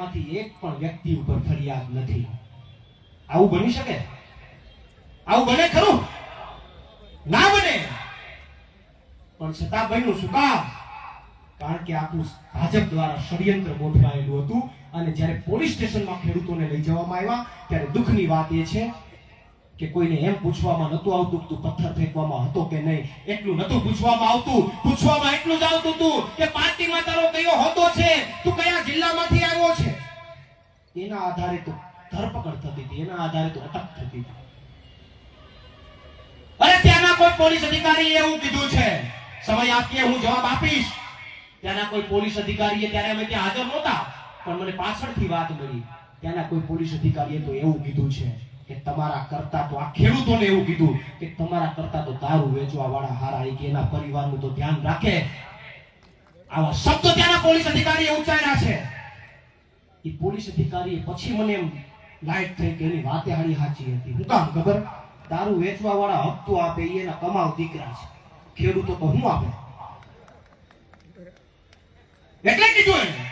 માંથી એક પણ વ્યક્તિ ઉપર ફરિયાદ નથી. આવું બની શકે? આવું બને ખરું? ના બને. પણ છતાં બન્યું શું કામ? કારણ કે આખું ભાજપ દ્વારા ષડયંત્ર ગોઠવાયેલું હતું. અને જ્યારે પોલીસ સ્ટેશનમાં ખેડૂતોને લઈ જવામાં આવ્યા ત્યારે દુઃખની વાત એ છે કે કોઈને એમ પૂછવામાં નતું આવતું કે તું પથ્થર ફેંકવામાં હતો કે નહીં. એટલું નતું પૂછવામાં આવતું. પૂછવામાં એટલું જ આવતું હતું કે પાર્ટીમાં તારો કયો હોદ્દો છે, તું કયા જિલ્લામાંથી આવ્યો છે. એના આધારે તો ધરપકડ થતી હતી, એના આધારે તો અટક થતી હતી. અરે ત્યાંના કોઈ પોલીસ અધિકારીએ એવું કીધું છે, સમય આપીએ હું જવાબ આપીશ. ત્યાંના કોઈ પોલીસ અધિકારીએ, ત્યારે અમે ત્યાં હાજર નહોતા પણ મને પાછળથી વાત મળી, ત્યાંના કોઈ પોલીસ અધિકારીએ તો એવું કીધું છે કે તમારા કરતા તો આ ખેડૂતોને એવું કીધું કે તમારા કરતા તો દારૂ વેચવા વાળા હારા, કે એના પરિવારનું તો ધ્યાન રાખે. આવા શબ્દો ત્યાંના પોલીસ અધિકારીએ ઉચ્ચાર્યા છે. એ પોલીસ અધિકારીએ પછી મને એમ લાઈટ થઈ કે એની વાતે હારી સાચી હતી. શું કામ ખબર? દારૂ વેચવા વાળા હપ્તો આપે, એના કમાવ દીકરા છે, ખેડૂતો તો શું આપે. એટલે કીધું એને